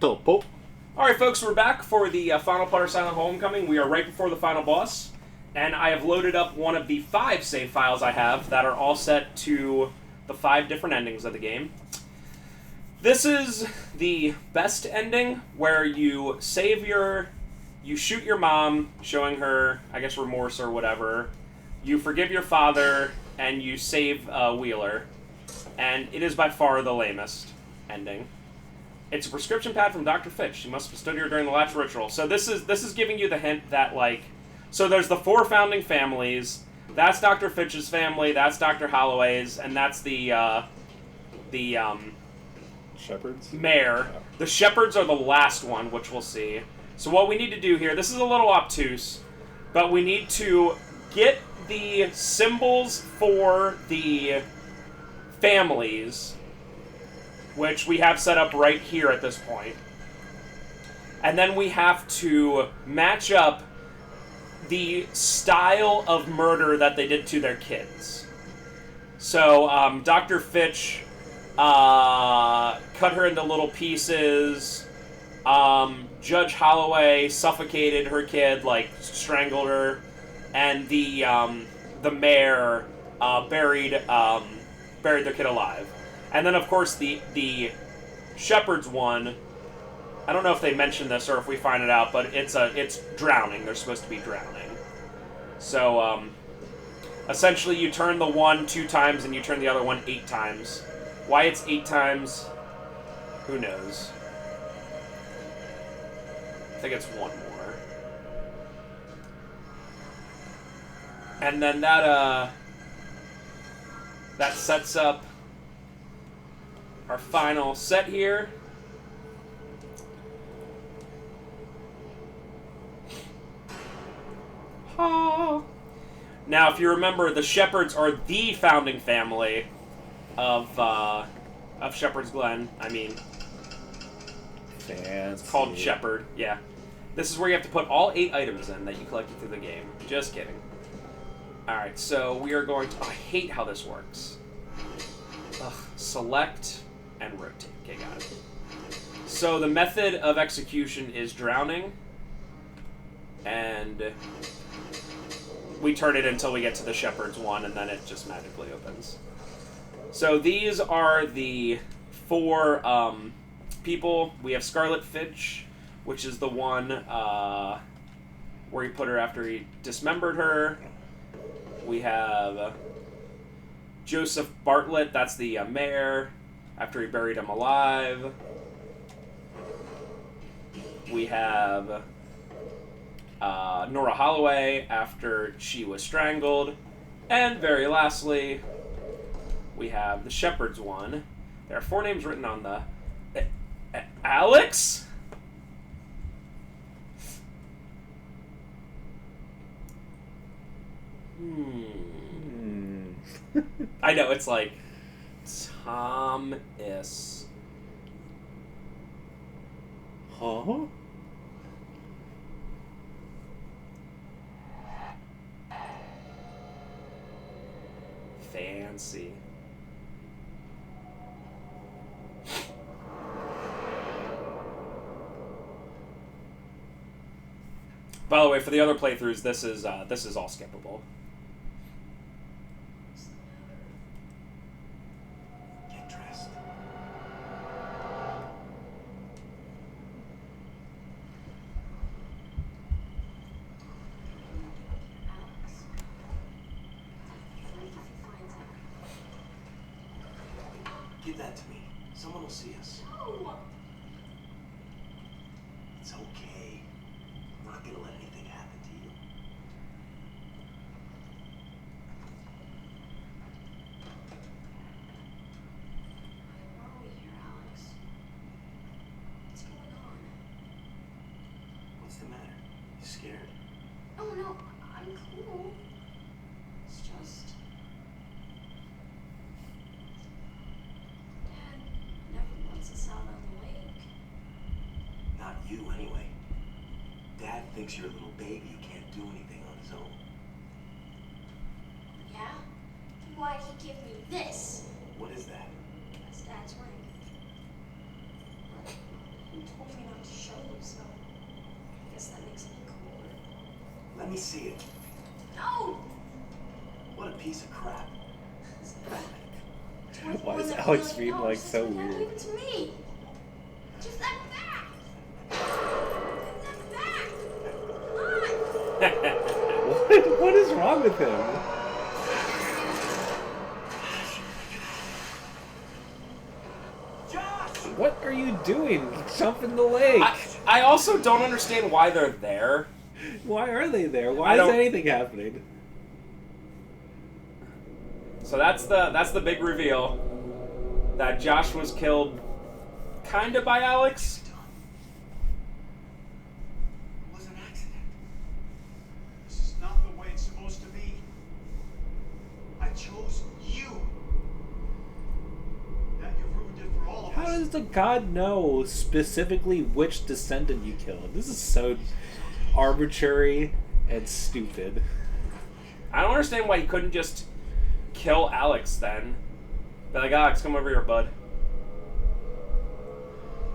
Teleport. Alright folks, we're back for the final part of Silent Homecoming. We are right before the final boss, and I have loaded up one of the 5 save files I have that are all set to the 5 different endings of the game. This is the best ending, where you you shoot your mom, showing her, I guess, remorse or whatever. You forgive your father, and you save Wheeler. And it is by far the lamest ending. It's a prescription pad from Dr. Fitch. She must have stood here during the last ritual. So this is giving you the hint that, like... So there's the 4 founding families. That's Dr. Fitch's family, that's Dr. Holloway's, and that's the Shepherds? mayor. Yeah. The Shepherds are the last one, which we'll see. So what we need to do here... This is a little obtuse, but we need to get the symbols for the families, which we have set up right here at this point. And then we have to match up the style of murder that they did to their kids. So, Dr. Fitch cut her into little pieces. Judge Holloway suffocated her kid, like, strangled her. And the mayor buried their kid alive. And then, of course, the Shepherds one, I don't know if they mention this or if we find it out, but it's drowning. They're supposed to be drowning. So, essentially, you turn the one 2 times and you turn the other one 8 times. Why it's 8 times, who knows? I think it's 1 more. And then that sets up our final set here. Oh. Now, if you remember, the Shepherds are the founding family of Shepherd's Glen. I mean, Fancy. it's called Shepherd. Yeah. This is where you have to put all 8 items in that you collected through the game. Just kidding. Alright, so we are going to... Oh, I hate how this works. Ugh. Select and rotate. Okay, got it. So the method of execution is drowning. And we turn it until we get to the Shepherd's one, and then it just magically opens. So these are the 4 people. We have Scarlet Fitch, which is the one where he put her after he dismembered her. We have Joseph Bartlett, that's the mayor, after he buried him alive. We have Nora Holloway, after she was strangled. And very lastly, we have the Shepherd's one. There are 4 names written on the... Alex? I know, it's like... Thomas. Huh? Fancy. By the way, for the other playthroughs, this is all skippable. Get dressed. Give that to me. Someone will see us. No. It's okay. I'm not gonna let anything happen to you. Why are we here, Alex? What's going on? What's the matter? You scared? Oh no, I'm cool. It's just... Dad never lets us out on the lake. Not you, anyway. Dad thinks you're a little baby who can't do anything on his own. Yeah? Then why'd he give me this? What is that? That's Dad's ring. He told me Let me see it. No! What a piece of crap. Why is That Alex really being knows. like so Leave weird? it to me. Just that back. That back. What is wrong with him? Josh! What are you doing? Jump in the lake. I also don't understand why they're there. Why are they there? I Why is don't- anything happening? So that's the big reveal that Josh was killed kind of by Alex. It was an accident. This is not the way it's supposed to be. I chose you. Now you've ruined it for all of How us. does the god know specifically which descendant you killed? This is so arbitrary and stupid. I don't understand why he couldn't just kill Alex then. Be like, Alex, come over here, bud. I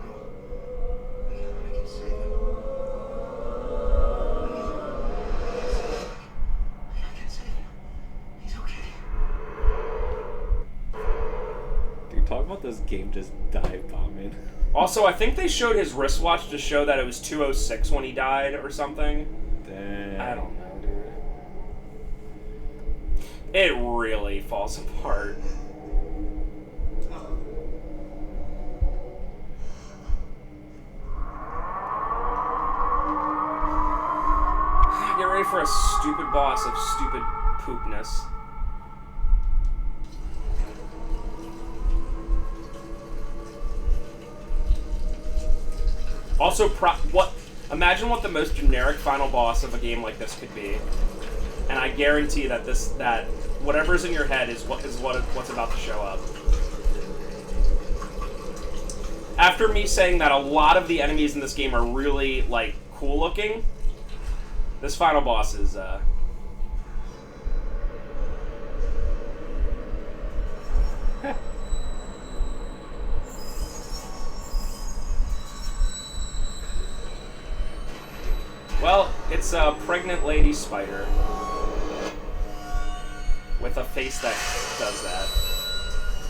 can save him. I can save him. He's okay. Dude, talk about this game just dive bombing. Also, I think they showed his wristwatch to show that it was 2:06 when he died or something. Dang. I don't know, dude. It really falls apart. Get ready for a stupid boss of stupid poopness. Also, imagine what the most generic final boss of a game like this could be, and I guarantee that whatever's in your head is what's about to show up. After me saying that a lot of the enemies in this game are really like cool looking, this final boss is well, it's a pregnant lady spider with a face that does that.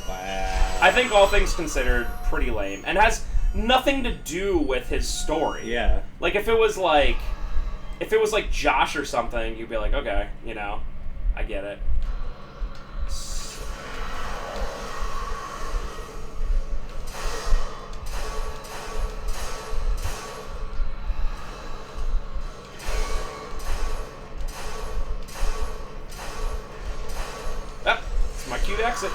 Wow. I think all things considered, pretty lame, and has nothing to do with his story. Yeah. Like if it was like Josh or something, you'd be like, okay, you know, I get it. It's my cue to exit.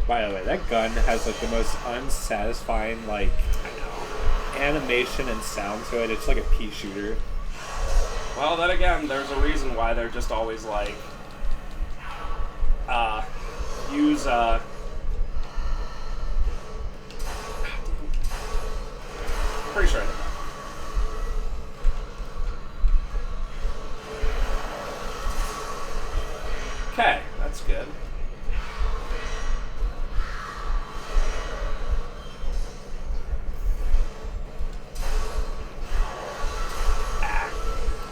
By the way, that gun has like the most unsatisfying like animation and sound to it. It's like a pea shooter. Well, then again, there's a reason why they're just always like, use, pretty sure I did that. Okay, that's good.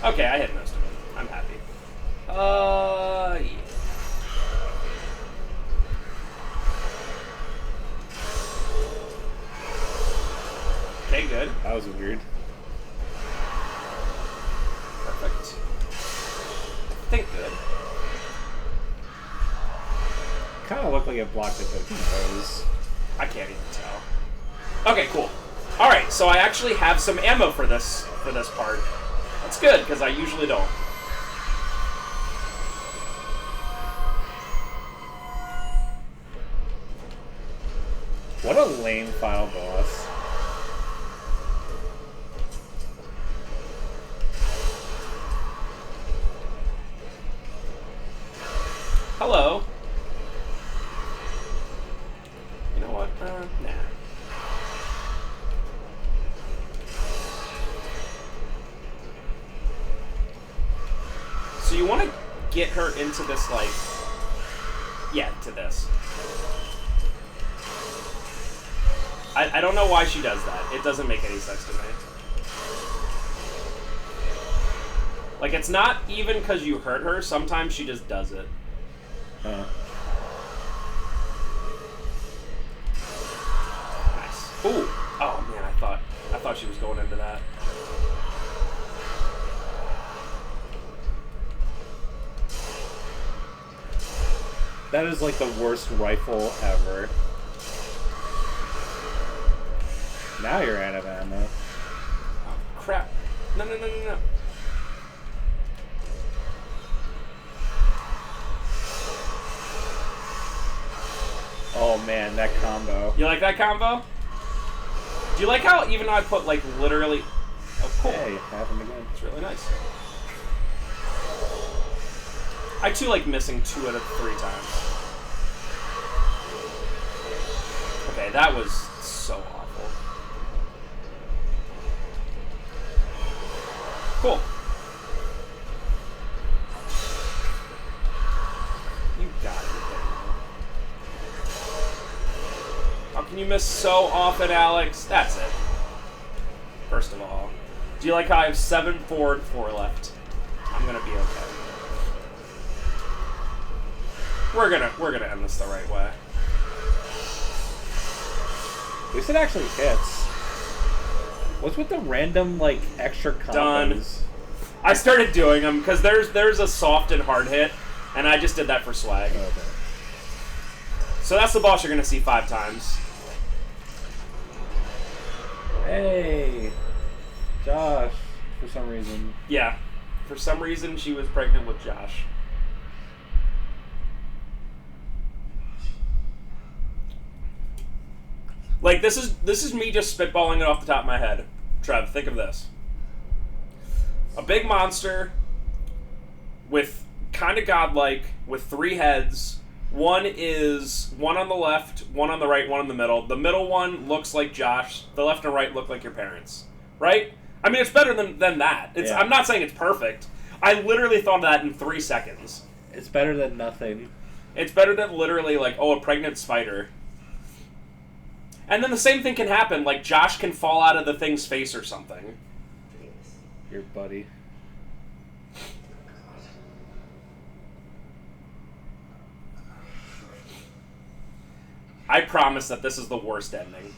Okay, I hit most of it. I'm happy. Yeah. Okay, good. That was weird. Perfect. I think good. Kind of looked like it blocked it, but who knows? I can't even tell. Okay, cool. Alright, so I actually have some ammo for this part. That's good, because I usually don't. What a lame final boss. Hello. You know what? Nah. So you want to get her into this, like... Yeah, to this. I don't know why she does that. It doesn't make any sense to me. Like, it's not even because you hurt her. Sometimes she just does it. Huh. Nice. Ooh. Oh, man, I thought she was going into that. That is like the worst rifle ever. Now you're out of ammo. Oh, crap. No. Oh man, that combo. You like that combo? Do you like how even though I put, like, literally... Oh, cool. Hey, happened again. It's really nice. I, too, like missing 2 out of 3 times. Okay, that was so awful. Cool. You got it. How can you miss so often, Alex? That's it. First of all. Do you like how I have 7 forward, 4 left? I'm gonna be okay. We're gonna end this the right way. At least it actually hits. What's with the random, like, extra combos? Done. I started doing them because there's a soft and hard hit, and I just did that for swag. Okay. So that's the boss you're gonna see 5 times. Hey, Josh, for some reason. Yeah. For some reason, she was pregnant with Josh. Like, this is me just spitballing it off the top of my head. Trev, think of this. A big monster with kind of godlike, with 3 heads. One on the left, one on the right, one in the middle. The middle one looks like Josh. The left and right look like your parents. Right? I mean, it's better than that. Yeah. I'm not saying it's perfect. I literally thought of that in 3 seconds. It's better than nothing. It's better than literally, like, oh, a pregnant spider. And then the same thing can happen, like Josh can fall out of the thing's face or something. Your buddy. I promise that this is the worst ending.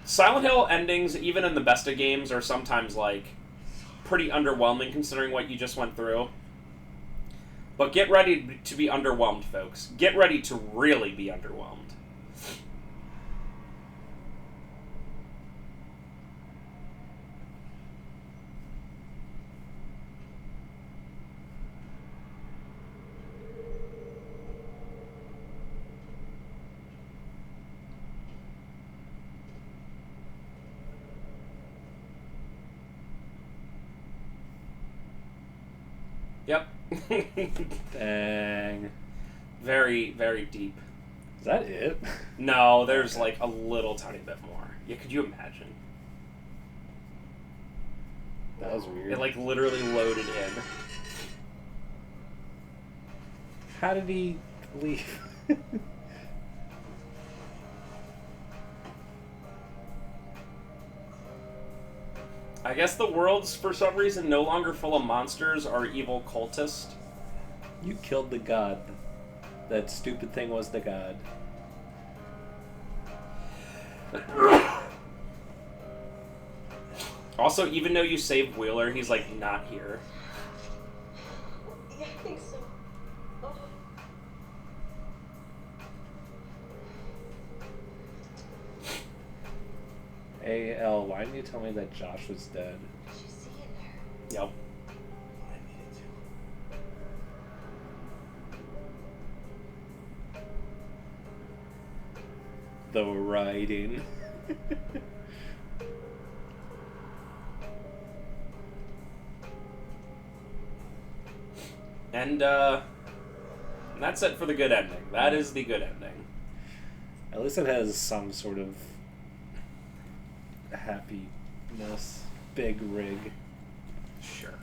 Silent Hill endings, even in the best of games, are sometimes, like, pretty underwhelming considering what you just went through. But get ready to be underwhelmed, folks. Get ready to really be underwhelmed. Yep. Dang. Very, very deep. Is that it? No, there's like a little tiny bit more. Yeah, could you imagine? That was weird. It like literally loaded in. How did he leave? I guess the world's, for some reason, no longer full of monsters or evil cultists. You killed the god. That stupid thing was the god. Also, even though you saved Wheeler, he's like not here. Yeah, I think so. Oh. Hey, Elle, why didn't you tell me that Josh was dead? Did you see it there? Yep. I needed to. The writing. And that's it for the good ending. That is the good ending. At least it has some sort of happiness. Big rig. Sure.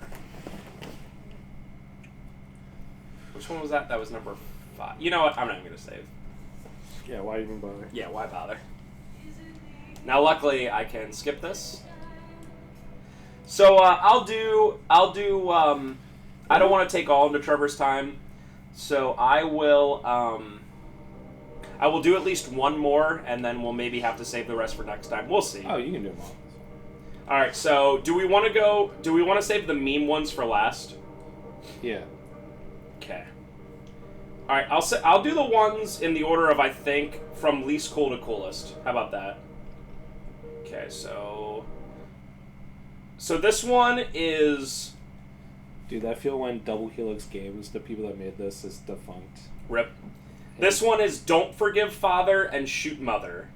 Which one was that? That was number 5. You know what? I'm not even going to save. Yeah, why even bother? Yeah, why bother? Now, luckily, I can skip this. So I'll do. I don't want to take all of Trevor's time, so I will. I will do at least one more, and then we'll maybe have to save the rest for next time. We'll see. Oh, you can do them all. All right. So do we want to go? Do we want to save the meme ones for last? Yeah. Okay. All right. I'll do the ones in the order of I think from least cool to coolest. How about that? Okay. So this one is. Dude, I feel when Double Helix Games, the people that made this, is defunct. Rip. This one is Don't Forgive Father and Shoot Mother.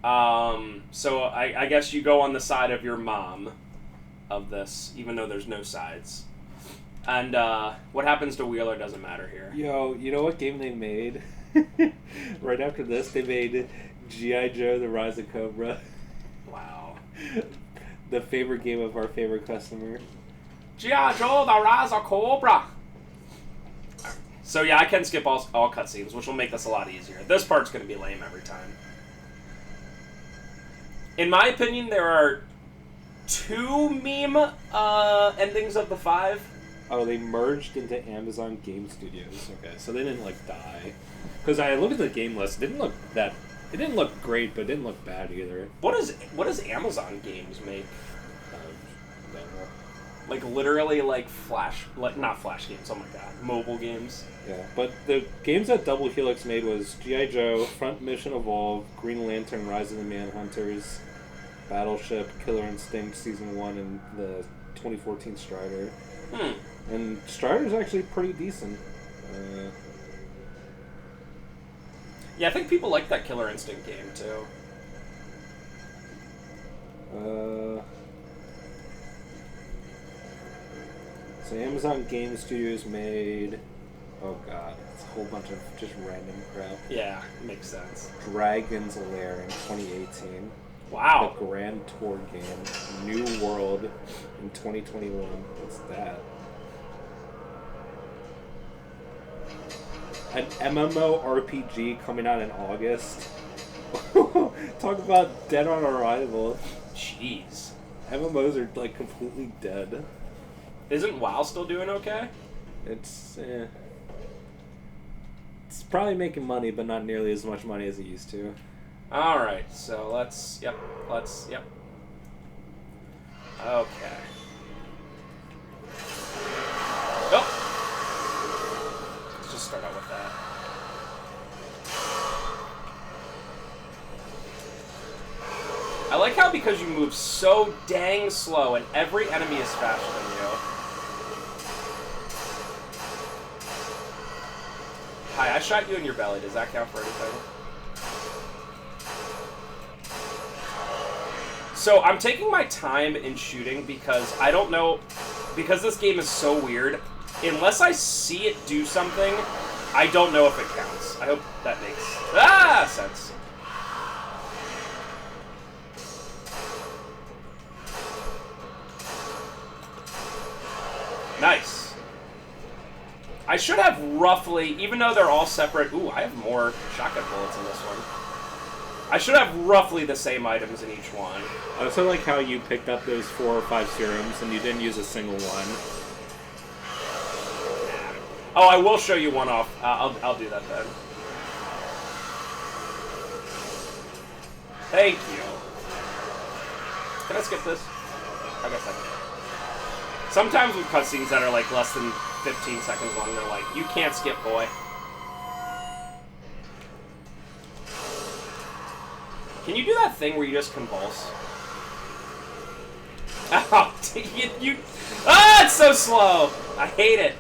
So I guess you go on the side of your mom of this, even though there's no sides. And what happens to Wheeler doesn't matter here. Yo, you know what game they made? Right after this, they made G.I. Joe, The Rise of Cobra. Wow. The favorite game of our favorite customer. G.I. Joe, The Rise of Cobra. So yeah, I can skip all cutscenes, which will make this a lot easier. This part's going to be lame every time. In my opinion, there are 2 meme endings of the 5. Oh, they merged into Amazon Game Studios. Okay, so they didn't like die. Because I looked at the game list, it didn't look great, but it didn't look bad either. What does Amazon Games make? Don't know. Like literally like not flash games. Oh my god, mobile games. Yeah, but the games that Double Helix made was G.I. Joe, Front Mission Evolve, Green Lantern, Rise of the Manhunters, Battleship, Killer Instinct Season 1, and the 2014 Strider. And Strider's actually pretty decent. Yeah, I think people like that Killer Instinct game too. So Amazon Game Studios made... Oh god, it's a whole bunch of just random crap. Yeah, makes sense. Dragon's Lair in 2018. Wow. The Grand Tour game. New World in 2021. What's that? An MMORPG coming out in August. Talk about dead on arrival. Jeez. MMOs are like completely dead. Isn't WoW still doing okay? It's probably making money, but not nearly as much money as it used to. Alright, so let's, yep. Okay. Oh! Let's just start out with that. I like how because you move so dang slow and every enemy is faster than you. Hi, I shot you in your belly. Does that count for anything? So I'm taking my time in shooting because I don't know, because this game is so weird, unless I see it do something, I don't know if it counts. I hope that makes sense. Nice. I should have roughly, even though they're all separate... Ooh, I have more shotgun bullets in this one. I should have roughly the same items in each one. I also like how you picked up those 4 or 5 serums and you didn't use a single one. Oh, I will show you one off. I'll do that then. Thank you. Can I skip this? I guess I can. Sometimes with cutscenes that are like less than 15 seconds long, they're like, you can't skip, boy. Can you do that thing where you just convulse? Oh, it's so slow! I hate it.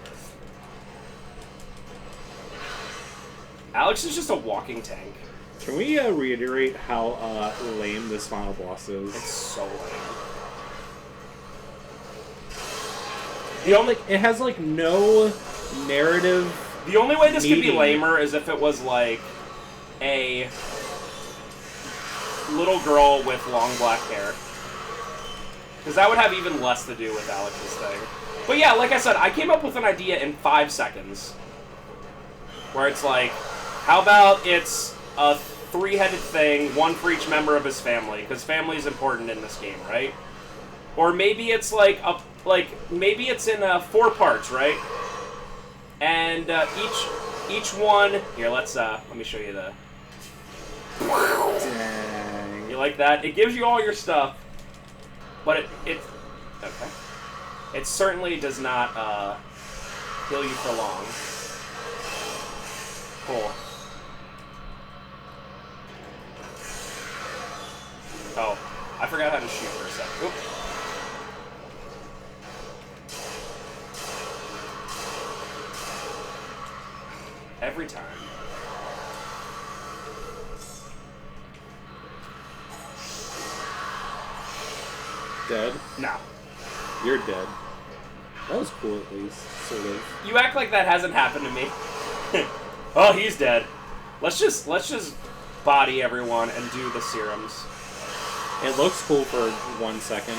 Alex is just a walking tank. Can we reiterate how lame this final boss is? It's so lame. It has like no narrative. The only way this could be meaning. lamer is if it was like a little girl with long black hair. Because that would have even less to do with Alex's thing. But yeah, like I said, I came up with an idea in 5 seconds. Where it's like, how about it's a 3-headed thing, one for each member of his family? Because family is important in this game, right? Or maybe it's maybe it's in 4 parts, right? And each one here. Let me show you the. Dang. You like that? It gives you all your stuff, but it okay. It certainly does not heal you for long. Cool. Oh, I forgot how to shoot for a second. Oop. Every time. Dead? No. You're dead. That was cool, at least, sort of. You act like that hasn't happened to me. Oh, he's dead. Let's just body everyone and do the serums. It looks cool for 1 second.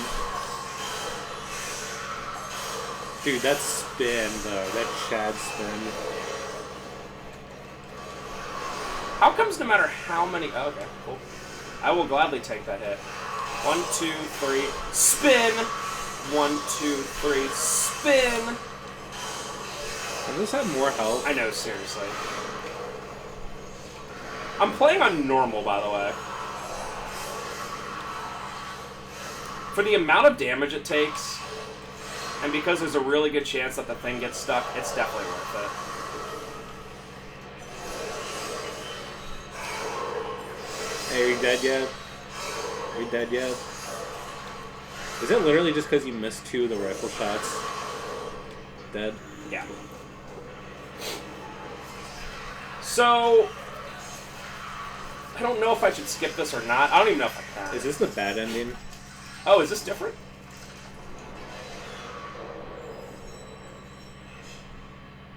Dude, that spin, though. That Chad spin. How comes no matter how many... Oh, okay, cool. I will gladly take that hit. 1, 2, 3, spin! 1, 2, 3, spin! Does this have more health? I know, seriously. I'm playing on normal, by the way. For the amount of damage it takes, and because there's a really good chance that the thing gets stuck, it's definitely worth it. Hey, are you dead yet? Are you dead yet? Is it literally just because you missed 2 of the rifle shots? Dead? Yeah. So, I don't know if I should skip this or not. I don't even know if I can. Is this the bad ending? Oh, is this different?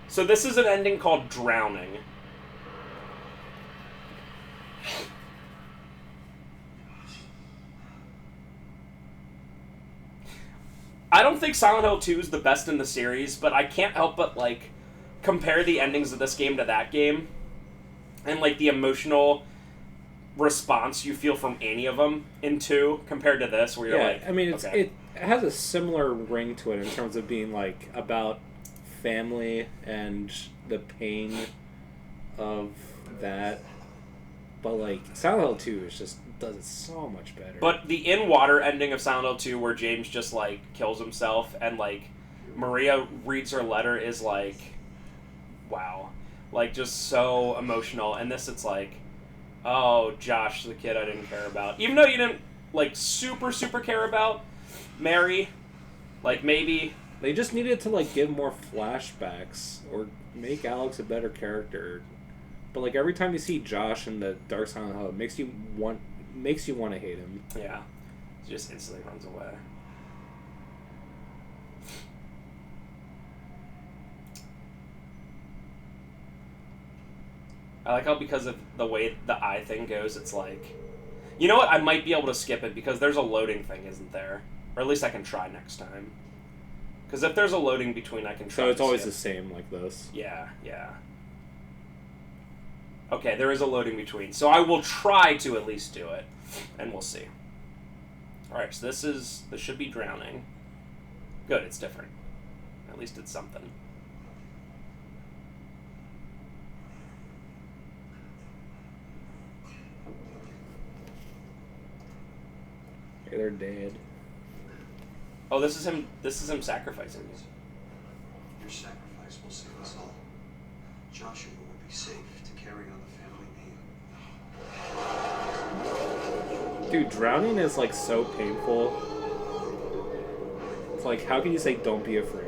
So this is an ending called Drowning. I don't think Silent Hill 2 is the best in the series, but I can't help but, like, compare the endings of this game to that game. And, like, the emotional response you feel from any of them in 2 compared to this, where you're like... I mean, okay. it has a similar ring to it in terms of being, like, about family and the pain of that. But, like, Silent Hill 2 is just... does it so much better. But the in-water ending of Silent Hill 2 where James just, like, kills himself and, like, Maria reads her letter is, like, wow. Like, just so emotional. And this, it's like, oh, Josh, the kid I didn't care about. Even though you didn't, like, super, super care about Mary, like, maybe... They just needed to, like, give more flashbacks or make Alex a better character. But, like, every time you see Josh in the Dark Silent Hill, it makes you want to hate him. Yeah. He just instantly runs away. I like how because of the way the eye thing goes, it's like... You know what? I might be able to skip it because there's a loading thing, isn't there? Or at least I can try next time. Because if there's a loading between, I can try So it's to always skip. the same like this. Yeah, yeah. Okay, there is a loading between. So I will try to at least do it. And we'll see. Alright, so this should be Drowning. Good, it's different. At least it's something. Hey, they're dead. Oh, this is him sacrificing you. Your sacrifice will save us all. Joshua will be safe to carry on the family name. Dude, drowning is, like, so painful. It's like, how can you say don't be afraid?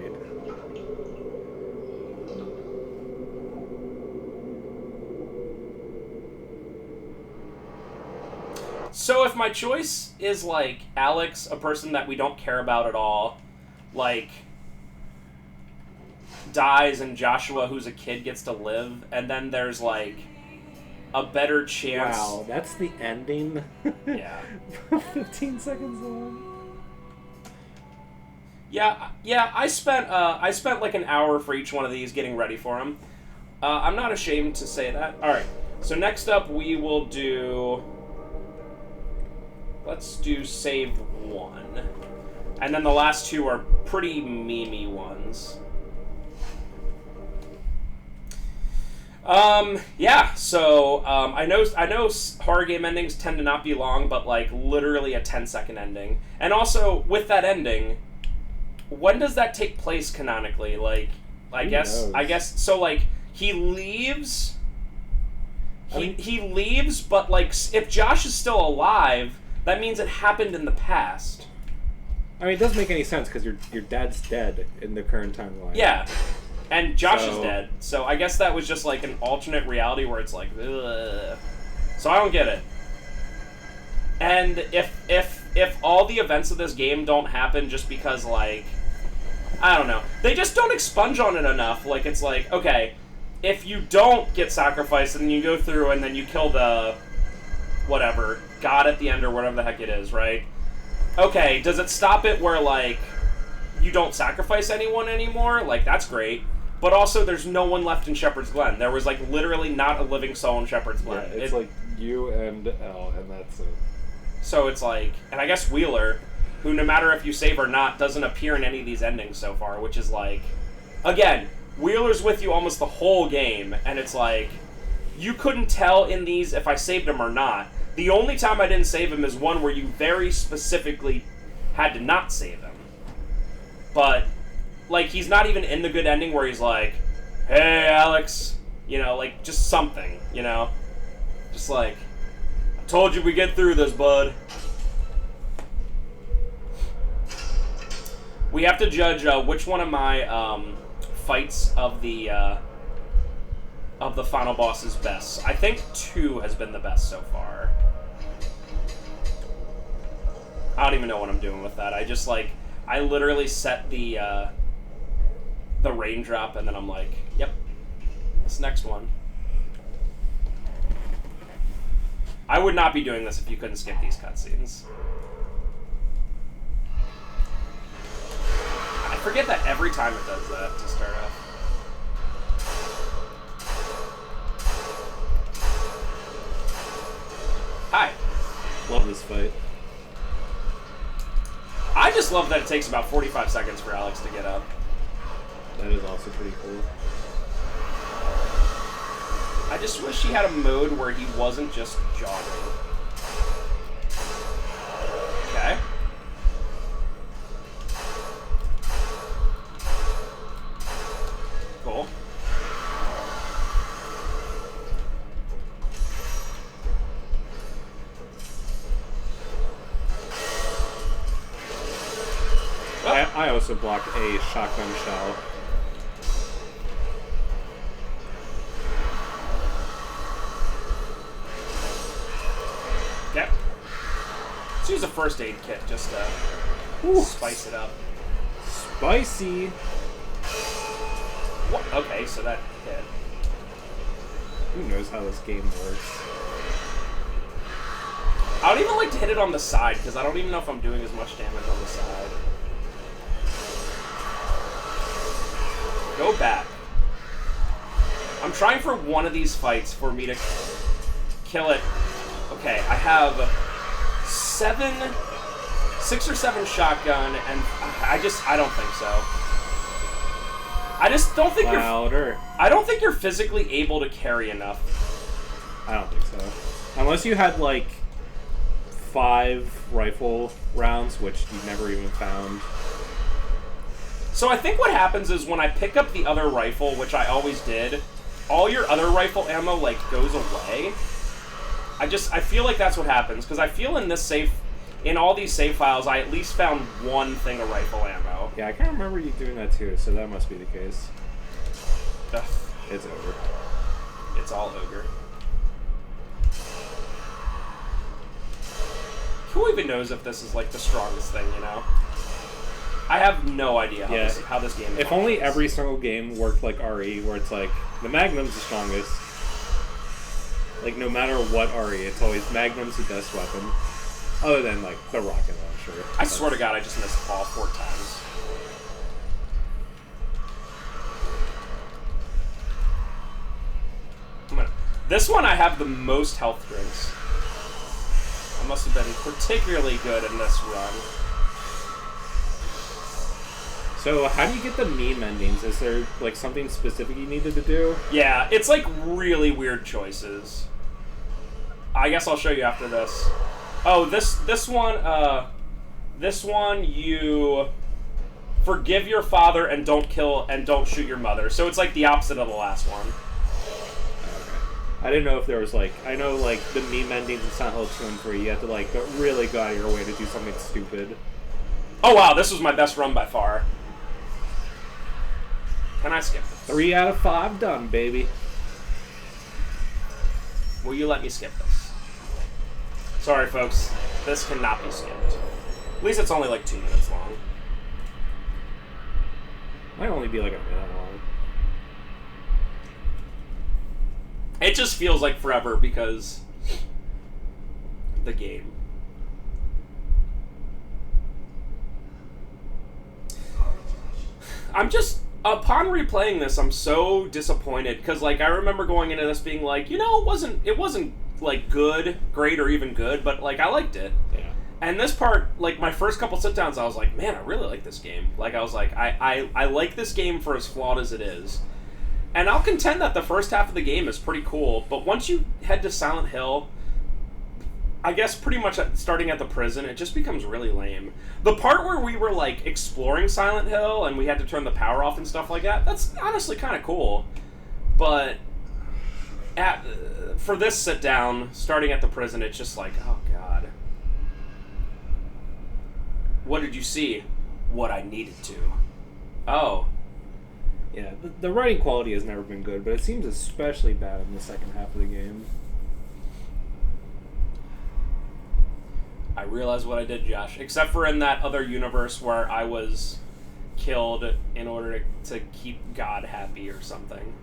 So if my choice is, like, Alex, a person that we don't care about at all, like, dies and Joshua, who's a kid, gets to live, and then there's, like, a better chance... Wow, that's the ending? Yeah. 15 seconds long. Yeah, I spent like an hour for each one of these getting ready for them. I'm not ashamed to say that. Alright, so next up we will do... Let's do save 1. And then the last two are pretty memey ones. Yeah, so, I know horror game endings tend to not be long, but, like, literally a 10-second ending. And also, with that ending, when does that take place canonically? Like, I guess, so, like, he leaves, he leaves, but, like, if Josh is still alive, that means it happened in the past. I mean, it doesn't make any sense, because your dad's dead in the current timeline. Yeah. And Josh is dead, so I guess that was just like an alternate reality where it's like, ugh. So I don't get it. And if all the events of this game don't happen just because, like, I don't know, they just don't expunge on it enough. Like, it's like, okay, if you don't get sacrificed and you go through and then you kill the whatever god at the end or whatever the heck it is, right? Okay, does it stop it where, like, you don't sacrifice anyone anymore? Like, that's great. But also, there's no one left in Shepherd's Glen. There was, like, literally not a living soul in Shepherd's Glen. Yeah, it's like you and Elle, and that's it. So it's like, and I guess Wheeler, who no matter if you save or not, doesn't appear in any of these endings so far, which is like, again, Wheeler's with you almost the whole game, and it's like, you couldn't tell in these if I saved him or not. The only time I didn't save him is one where you very specifically had to not save him. But, like, he's not even in the good ending where he's like, hey, Alex, you know, like, just something, you know? Just like, I told you we'd get through this, bud. We have to judge which one of my fights of the final boss is best. I think 2 has been the best so far. I don't even know what I'm doing with that. I just, like, I literally set the raindrop, and then I'm like, yep, this next one. I would not be doing this if you couldn't skip these cutscenes. I forget that every time it does that to start off. Hi. Love this fight. I just love that it takes about 45 seconds for Alex to get up. That is also pretty cool. I just wish he had a mode where he wasn't just jogging. Okay. Cool. I also blocked a shotgun shell. Okay. Let's use a first aid kit just to spice it up. Spicy! What? Okay, so that hit. Who knows how this game works? I don't even like to hit it on the side, because I don't even know if I'm doing as much damage on the side. Go back. I'm trying for one of these fights for me to kill it. Okay, I have 6 or 7 shotgun, and I don't think so. I just don't think I don't think you're physically able to carry enough. I don't think so. Unless you had, like, 5 rifle rounds, which you never even found. So I think what happens is when I pick up the other rifle, which I always did, all your other rifle ammo, like, goes away. I feel like that's what happens, because I feel in all these save files, I at least found one thing of rifle ammo. Yeah, I can't remember you doing that too, so that must be the case. Ugh. It's over. It's all ogre. Who even knows if this is, like, the strongest thing, you know? I have no idea how this game If functions. only every single game worked like RE, where it's like, the Magnum's the strongest. Like, no matter what RE, it's always Magnum's the best weapon. Other than, like, the rocket launcher. I swear to God, I just missed all 4 times. This one I have the most health drinks. I must have been particularly good in this run. So how do you get the meme endings? Is there like something specific you needed to do? Yeah, it's like really weird choices. I guess I'll show you after this. Oh, this one you forgive your father and don't kill and don't shoot your mother. So it's like the opposite of the last one. I didn't know if there was like, I know like the meme endings in Silent Hill 2 and 3, you have to like really go out of your way to do something stupid. Oh wow, this was my best run by far. Can I skip this? 3 out of 5 done, baby. Will you let me skip this? Sorry folks, this cannot be skipped. At least it's only like 2 minutes long. Might only be like a minute long. It just feels like forever because the game. I'm just, upon replaying this, I'm so disappointed because like I remember going into this being like, you know, it wasn't like good, great, or even good, but like I liked it. Yeah. And this part, like my first couple sit downs, I was like, man, I really like this game. Like I was like, I like this game for as flawed as it is. And I'll contend that the first half of the game is pretty cool, but once you head to Silent Hill, I guess pretty much starting at the prison, it just becomes really lame. The part where we were like exploring Silent Hill and we had to turn the power off and stuff like that, that's honestly kind of cool. But for this sit down, starting at the prison, it's just like, oh god. What did you see? What I needed to. Oh. Yeah, the writing quality has never been good, but it seems especially bad in the second half of the game. I realize what I did, Josh. Except for in that other universe where I was killed in order to keep God happy or something.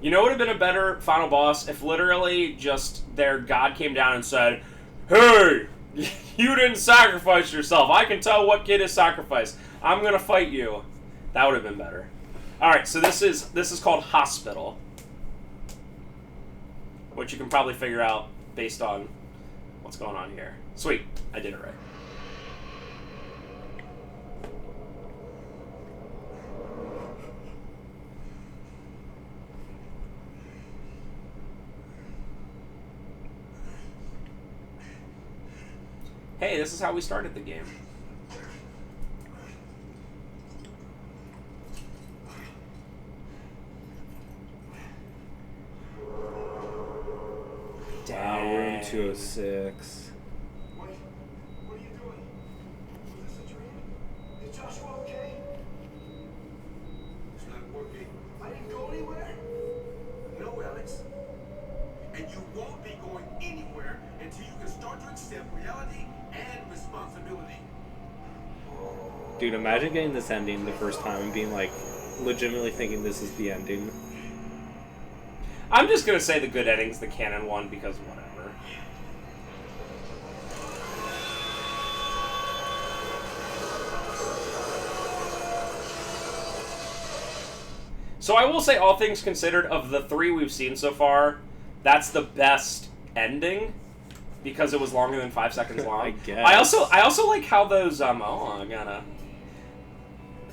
You know what would have been a better final boss? If literally just their God came down and said, hey, you didn't sacrifice yourself. I can tell what kid is sacrificed. I'm going to fight you. That would have been better. Alright, so this is called Hospital. Which you can probably figure out based on what's going on here. Sweet, I did it right. Hey, this is how we started the game. Room 206. What are you doing? Was this a dream? Is Joshua okay? It's not working. I didn't go anywhere? No, Alex. And you won't be going anywhere until you can start to accept reality and responsibility. Dude, imagine getting this ending the first time and being like, legitimately thinking this is the ending. I'm just gonna say the good ending's the canon one because whatever. So I will say, all things considered, of the 3 we've seen so far, that's the best ending because it was longer than 5 seconds long. I guess. I also like how those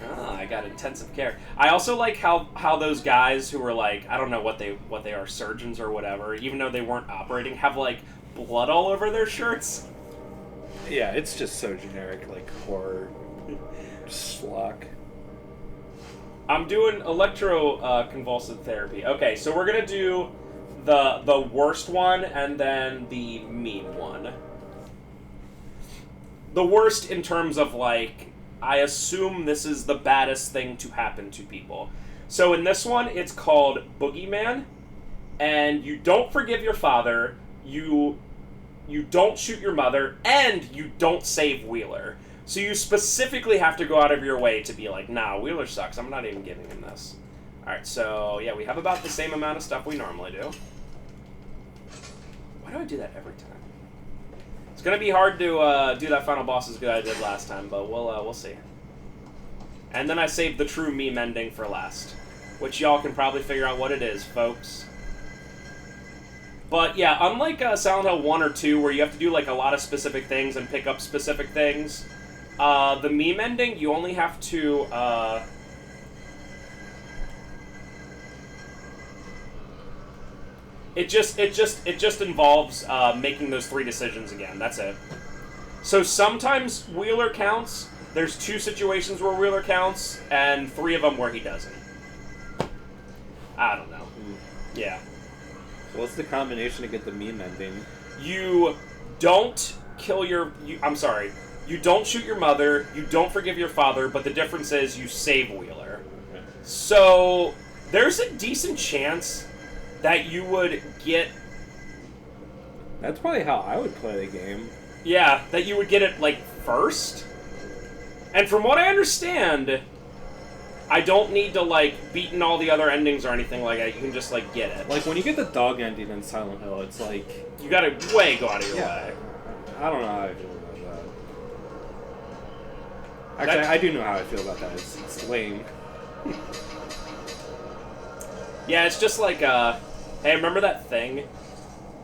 I got intensive care. I also like how those guys who were like, I don't know what they are, surgeons or whatever, even though they weren't operating, have like blood all over their shirts. Yeah, it's just so generic, like horror schlock. I'm doing electroconvulsive therapy. Okay, so we're gonna do the worst one and then the mean one. The worst in terms of like, I assume this is the baddest thing to happen to people. So in this one, it's called Boogeyman, and you don't forgive your father, you don't shoot your mother, and you don't save Wheeler. So you specifically have to go out of your way to be like, nah, Wheeler sucks, I'm not even giving him this. Alright, so yeah, we have about the same amount of stuff we normally do. Why do I do that every time? It's gonna be hard to do that final boss as good as I did last time, but we'll see. And then I saved the true meme ending for last, which y'all can probably figure out what it is, folks. But yeah, unlike Silent Hill 1 or 2, where you have to do like a lot of specific things and pick up specific things, The meme ending, you only have to, It just involves making those 3 decisions again. That's it. So sometimes Wheeler counts. There's 2 situations where Wheeler counts, and 3 of them where he doesn't. I don't know. Yeah. So what's the combination to get the meme ending? You don't kill your... I'm sorry. You don't shoot your mother. You don't forgive your father. But the difference is you save Wheeler. Okay. So there's a decent chance that you would get... That's probably how I would play the game. Yeah, that you would get it, like, first. And from what I understand, I don't need to, like, beaten all the other endings or anything like that. You can just, like, get it. Like, when you get the dog ending in Silent Hill, it's like... You gotta way go out of your way. I don't know how I feel about that. Actually, I do know how I feel about that. It's lame. Yeah, it's just like, hey, remember that thing?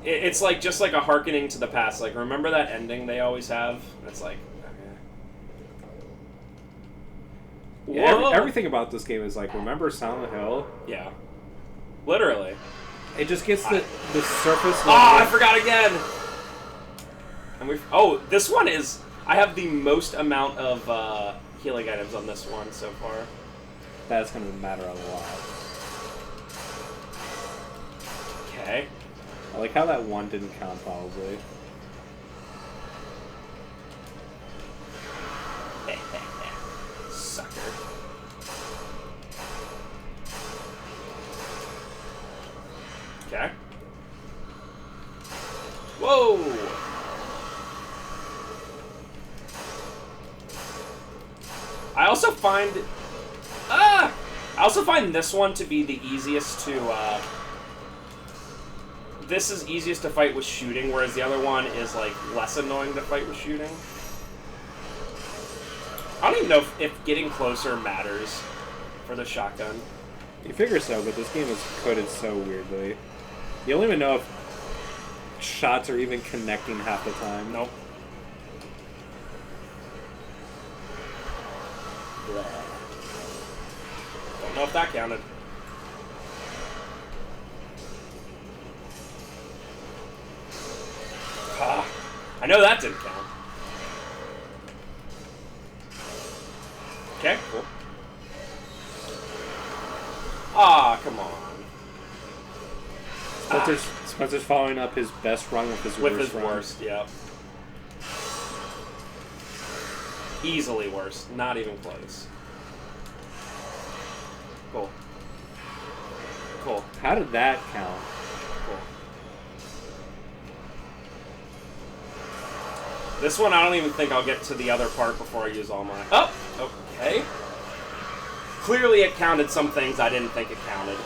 It's like, just like a hearkening to the past. Like, remember that ending they always have? It's like, okay. Yeah, everything about this game is like, remember Silent Hill? Yeah. Literally. It just gets the surface level. Ah, I forgot again! And this one is... I have the most amount of healing items on this one so far. That's going to matter a lot. Okay. I like how that one didn't count, probably. Sucker. Okay. Whoa! I also find this one to be the easiest to, this is easiest to fight with shooting, whereas the other one is, like, less annoying to fight with shooting. I don't even know if getting closer matters for the shotgun. You figure so, but this game is coded so weirdly. You don't even know if shots are even connecting half the time. Nope. Don't know if that counted. Ah, I know that didn't count. Okay, cool. Ah, come on. Spencer's following up his best run with his worst run. Worst, yeah. Easily worst, not even close. Cool. Cool. How did that count? Cool. This one, I don't even think I'll get to the other part before I use all my... Oh! Okay. Clearly it counted some things I didn't think it counted.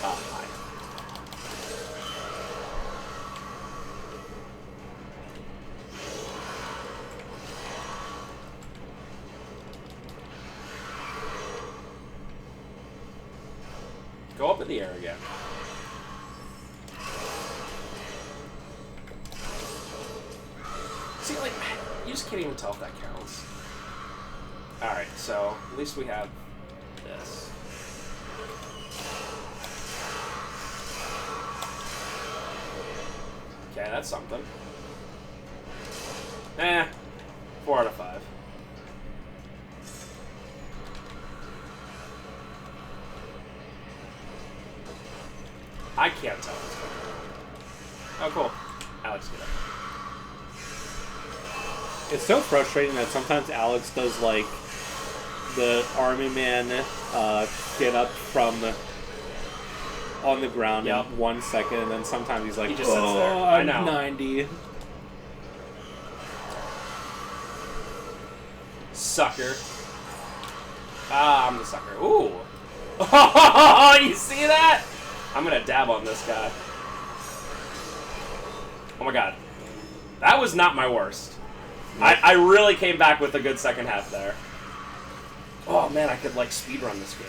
Oh, hi. Go up in the air again. See, like, you just can't even tell if that counts. Alright, so at least we have this. Okay, that's something. 4 out of 5. I can't tell. Oh, cool. Alex, get up. It's so frustrating that sometimes Alex does, like, the army man get up from on the ground in 1 second, and then sometimes he's like, he just sits there. I'm 90. Sucker. Ah, I'm the sucker. Ooh. You see that? I'm gonna dab on this guy. Oh my god. That was not my worst. I really came back with a good second half there. Oh man, I could like speedrun this game.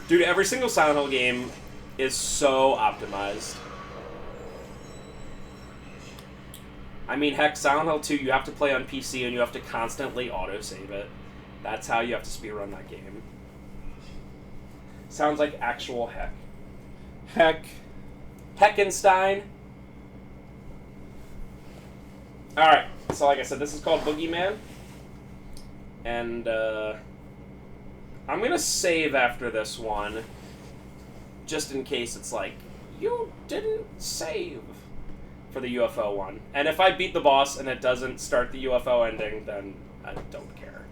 Dude, every single Silent Hill game is so optimized. I mean, heck, Silent Hill 2, you have to play on PC and you have to constantly autosave it. That's how you have to speedrun that game. Sounds like actual heck. Heck. Heckenstein. Alright, so like I said, this is called Boogeyman. And, I'm gonna save after this one, just in case it's like, you didn't save for the UFO one. And if I beat the boss and it doesn't start the UFO ending, then I don't care.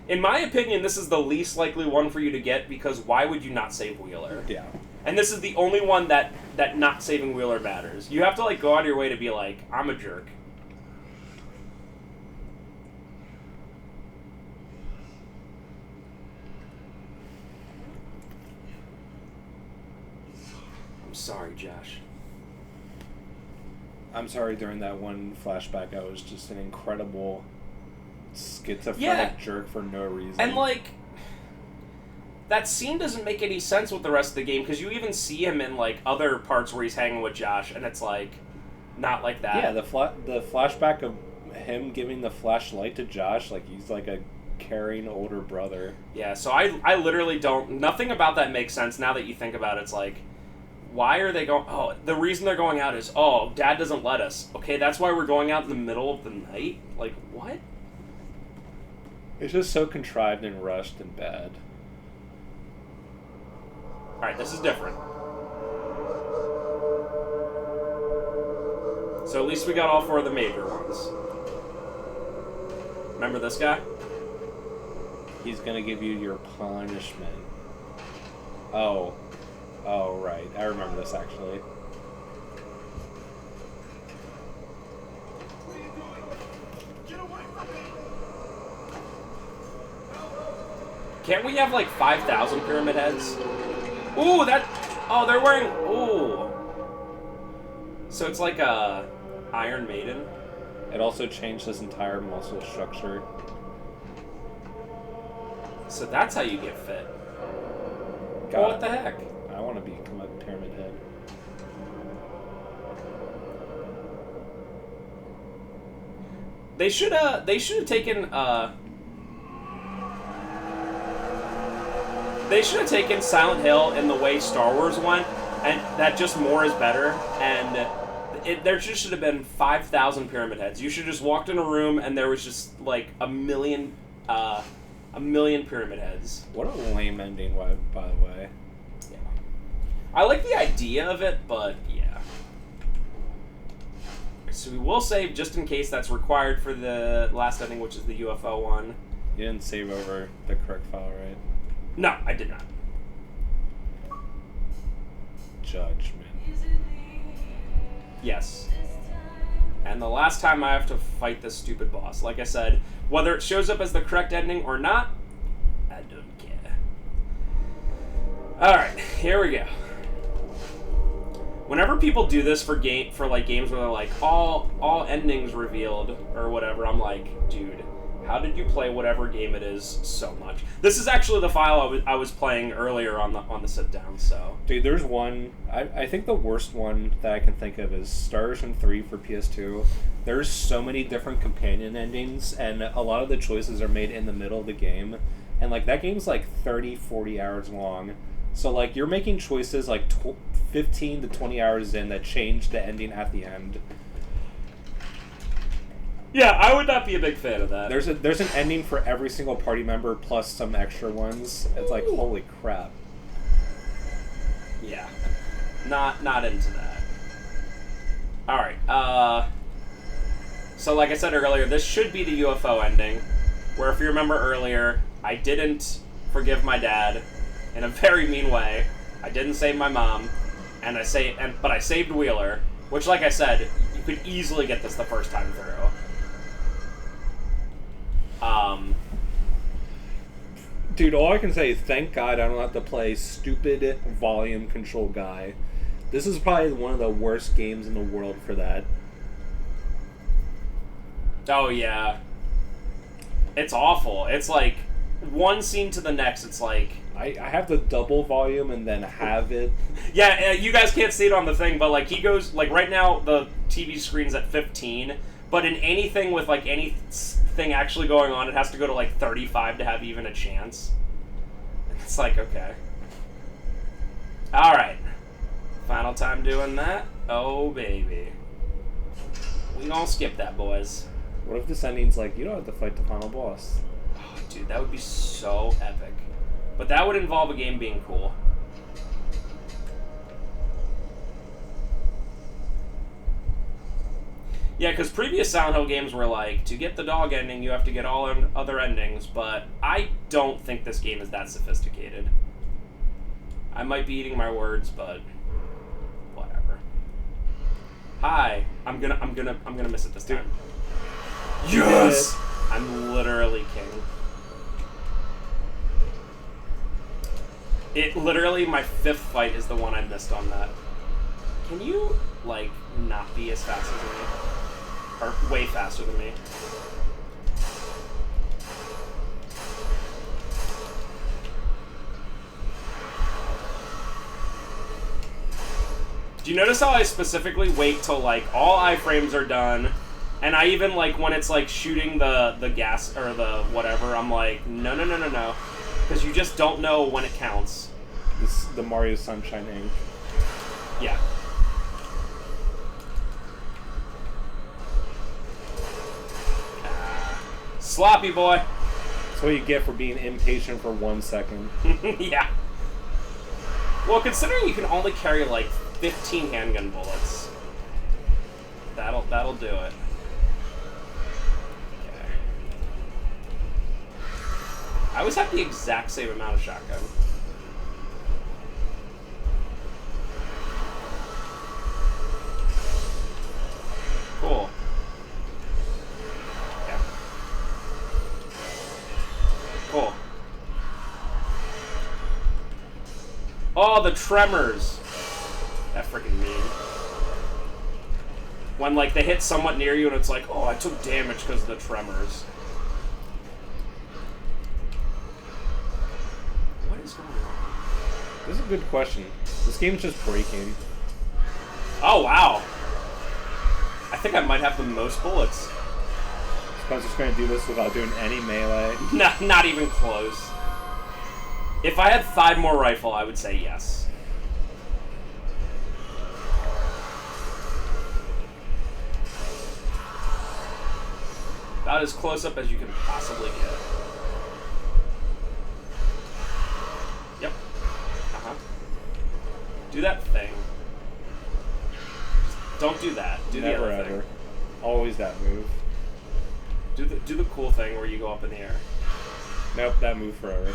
In my opinion, this is the least likely one for you to get, because why would you not save Wheeler? Yeah. And this is the only one that not saving Wheeler matters. You have to, like, go out of your way to be like, I'm a jerk. I'm sorry, Josh. I'm sorry, during that one flashback, I was just an incredible schizophrenic jerk for no reason. And, like, that scene doesn't make any sense with the rest of the game, because you even see him in, like, other parts where he's hanging with Josh, and it's, like, not like that. Yeah, the flashback of him giving the flashlight to Josh, like, he's like a caring older brother. Yeah, so I literally don't... Nothing about that makes sense now that you think about it. It's like, why are they going... Oh, the reason they're going out is, oh, Dad doesn't let us. Okay, that's why we're going out in the middle of the night? Like, what? It's just so contrived and rushed and bad. Alright, this is different. So at least we got all four of the major ones. Remember this guy? He's gonna give you your punishment. Oh. Oh, right. I remember this, actually. What are you doing? Get away from me! Can't we have like 5,000 pyramid heads? Ooh, that... Oh, they're wearing... Ooh. So it's like a Iron Maiden. It also changed his entire muscle structure. So that's how you get fit. God, Well, what the heck? I want to become a pyramid head. They should have taken they should have taken Silent Hill in the way Star Wars went, and that just more is better. And there just should have been 5,000 pyramid heads. You should have just walked in a room and there was just like a million pyramid heads. What a lame ending, by the way. Yeah. I like the idea of it, but yeah. So we will save just in case that's required for the last ending, which is the UFO one. You didn't save over the correct file, right? No, I did not. Judgment. Yes. And the last time I have to fight this stupid boss. Like I said, whether it shows up as the correct ending or not, I don't care. Alright, here we go. Whenever people do this for games where they're like, all endings revealed or whatever, I'm like, dude, how did you play whatever game it is so much? This is actually the file I was playing earlier on the sit down. So, dude, there's one. I think the worst one that I can think of is Star Ocean 3 for PS2. There's so many different companion endings, and a lot of the choices are made in the middle of the game. And like that game's like 30, 40 hours long. So like you're making choices like 15 to 20 hours in that change the ending at the end. yeah, I would not be a big fan of that. There's an ending for every single party member plus some extra ones. It's like, holy crap. Yeah. Not into that. Alright, so like I said earlier, this should be the UFO ending, where if you remember earlier, I didn't forgive my dad in a very mean way. I didn't save my mom, but I saved Wheeler, which like I said, you could easily get this the first time through. Dude, all I can say is thank God I don't have to play stupid volume control guy. This is probably one of the worst games in the world for that. Oh yeah. It's awful. It's like one scene to the next. It's like I have the double volume and then have it. yeah. You guys can't see it on the thing, but like he goes like right now the TV screen's at 15, but in anything with like anything actually going on, it has to go to like 35 to have even a chance. It's like okay. All right. Final time doing that. Oh baby. We gonna skip that, boys. What if this ending's like, you don't have to fight the final boss? Oh, dude, that would be so epic. But that would involve a game being cool. Yeah, because previous Silent Hill games were like, to get the dog ending, you have to get all other endings, but I don't think this game is that sophisticated. I might be eating my words, but whatever. Hi, I'm gonna miss it this time. Yes! I'm literally king. It literally, my 5th fight is the one I missed on that. Can you, like, not be as fast as me? Or way faster than me? Do you notice how I specifically wait till, like, all iframes are done? And I even, like, when it's, like, shooting the gas, or the whatever, I'm like, no. Because you just don't know when it counts. The Mario Sunshine Inc. Yeah. Sloppy boy. That's what you get for being impatient for 1 second. Yeah. Well, considering you can only carry, like, 15 handgun bullets, that'll do it. I always have the exact same amount of shotgun. Cool. Yeah. Cool. Oh, the tremors. That freaking mean. When, like, they hit somewhat near you and it's like, oh, I took damage because of the tremors. What is going on? This is a good question. This game's just breaking. Oh, wow. I think I might have the most bullets. Spencer's going to do this without doing any melee. Not even close. If I had 5 more rifle, I would say yes. About as close up as you can possibly get. Yep. Uh-huh. Do that thing. Don't do that. Do the Never other ever. thing. Always that move. Do the cool thing where you go up in the air. Nope, that move forever.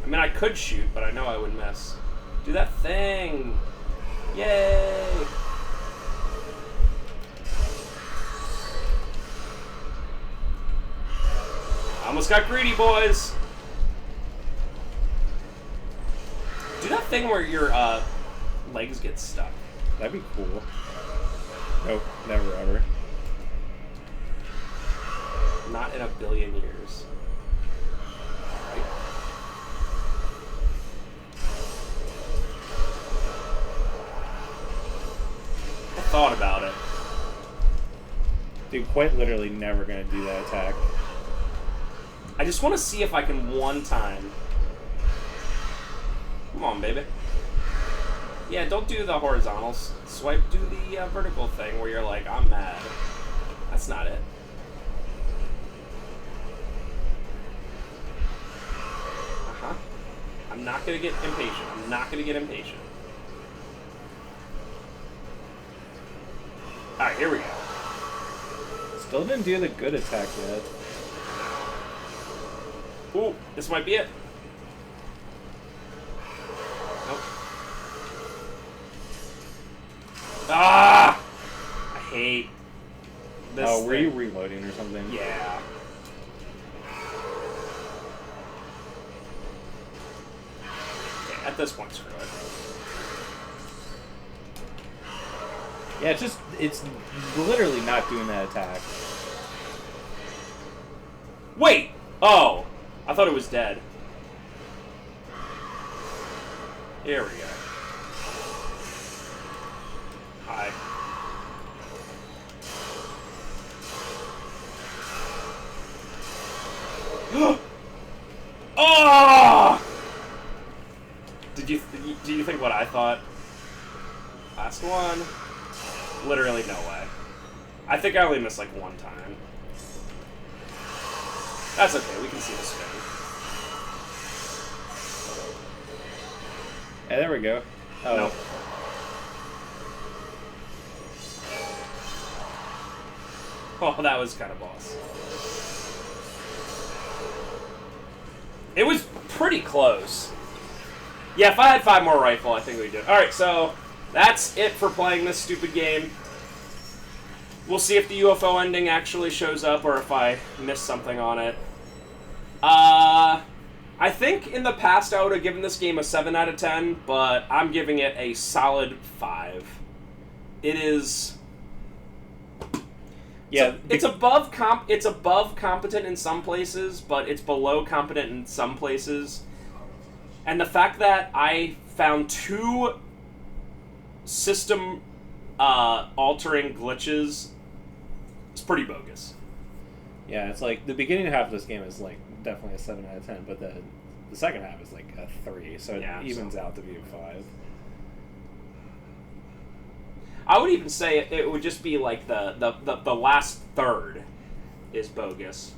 I mean, I could shoot, but I know I would miss. Do that thing! Yay! Almost got greedy, boys! Do that thing where your legs get stuck. That'd be cool. Nope, never ever. Not in a billion years. Alright. I thought about it. Dude, quite literally never gonna do that attack. I just want to see if I can one time. Come on, baby. Yeah, don't do the horizontals. Swipe, do the vertical thing where you're like, I'm mad. That's not it. Uh-huh. I'm not gonna get impatient. I'm not gonna get impatient. Alright, here we go. Still didn't do the good attack yet. Ooh, this might be it. Nope. Ah! I hate this. Oh, were thing. you reloading or something? Yeah. Okay, at this point, screw it. Yeah, it's literally not doing that attack. Wait! Oh! I thought it was dead. Here we go. Hi. Oh! Did you think what I thought? Last one? Literally no way. I think I only missed like one time. That's okay, we can see the spin. Yeah, there we go. Oh. Nope. Oh, that was kind of boss. It was pretty close. Yeah, if I had 5 more rifle, I think we did. Alright, so that's it for playing this stupid game. We'll see if the UFO ending actually shows up or if I missed something on it. I think in the past I would have given this game a 7 out of 10, but I'm giving it a solid 5. It is... Yeah, it's above competent in some places, but it's below competent in some places. And the fact that I found 2 system altering glitches is pretty bogus. Yeah, it's like the beginning half of this game is like definitely a 7 out of 10, but the second half is like a 3, so it evens out to be a 5. I would even say it would just be like the last third is bogus.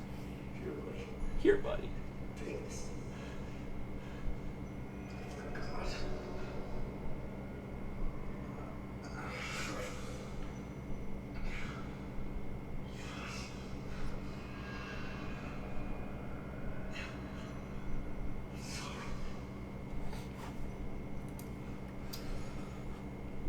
Here, buddy.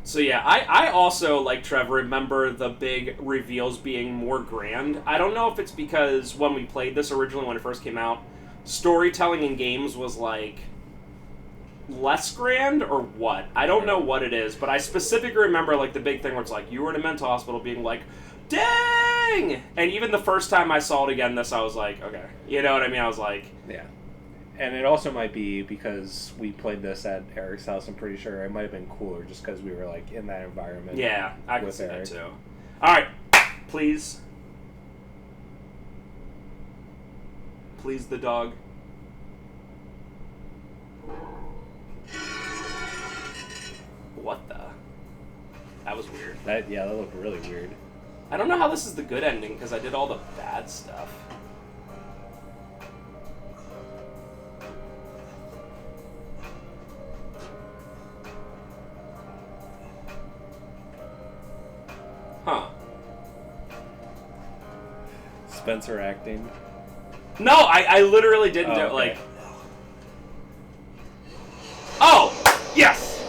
So yeah, I also, like Trevor, remember the big reveals being more grand. I don't know if it's because when we played this originally, when it first came out, storytelling in games was, like, less grand or what. I don't know what it is, but I specifically remember, like, the big thing where it's like, you were in a mental hospital being like, dang! And even the first time I saw it again, I was like, okay. You know what I mean? I was like... Yeah. And it also might be because we played this at Eric's house, I'm pretty sure. It might have been cooler just because we were, like, in that environment. Yeah, I can see Eric. that too. Alright, please. Please, the dog. What the? That was weird. That looked really weird. I don't know how this is the good ending because I did all the bad stuff. Huh. Spencer acting. No, I literally didn't do it. Okay. Like, oh, yes.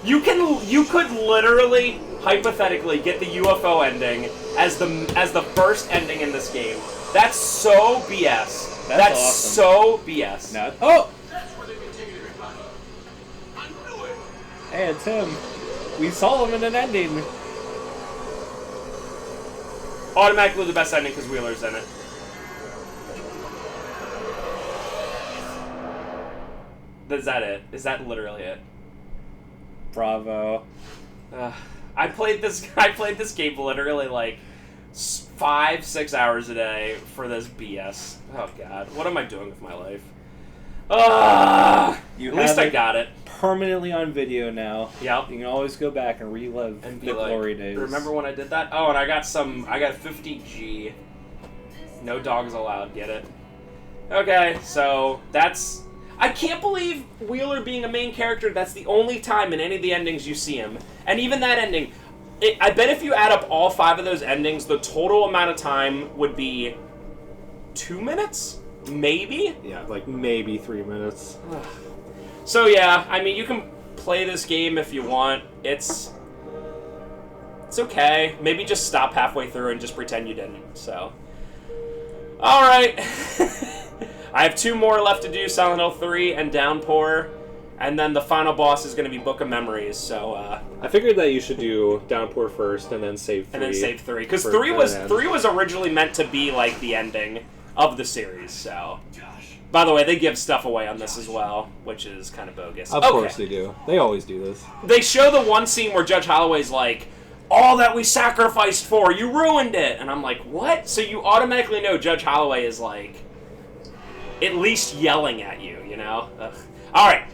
You could literally, hypothetically, get the UFO ending as the first ending in this game. That's so BS. That's awesome. so BS. Now, oh! That's where they've been taking everybody. I knew it. Hey, it's him. We saw him in an ending. Automatically the best ending because Wheeler's in it. Is that it? Is that literally it? Bravo. I played this game literally like 5-6 hours a day for this BS. Oh god, what am I doing with my life? At least I got it. Permanently on video now. Yep. You can always go back and relive And be the like, glory days. remember when I did that? Oh, and I got 50G. No dogs allowed, get it? Okay, so that's... I can't believe Wheeler being a main character, that's the only time in any of the endings you see him. And even that ending, I bet if you add up all 5 of those endings, the total amount of time would be 2 minutes? Maybe? Yeah, like maybe 3 minutes. So yeah, I mean, you can play this game if you want. It's okay. Maybe just stop halfway through and just pretend you didn't. So, all right. I have 2 more left to do: Silent Hill 3 and Downpour, and then the final boss is going to be Book of Memories. So I figured that you should do Downpour first and then save 3. And then save 3. Because for 3 was an end. 3 was originally meant to be like the ending of the series, so. By the way, they give stuff away on this as well, which is kind of bogus. Of course they do. They always do this. They show the one scene where Judge Holloway's like, all that we sacrificed for, you ruined it! And I'm like, what? So you automatically know Judge Holloway is like, at least yelling at you, you know? Ugh. Alright,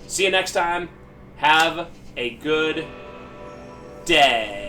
see you next time. Have a good day.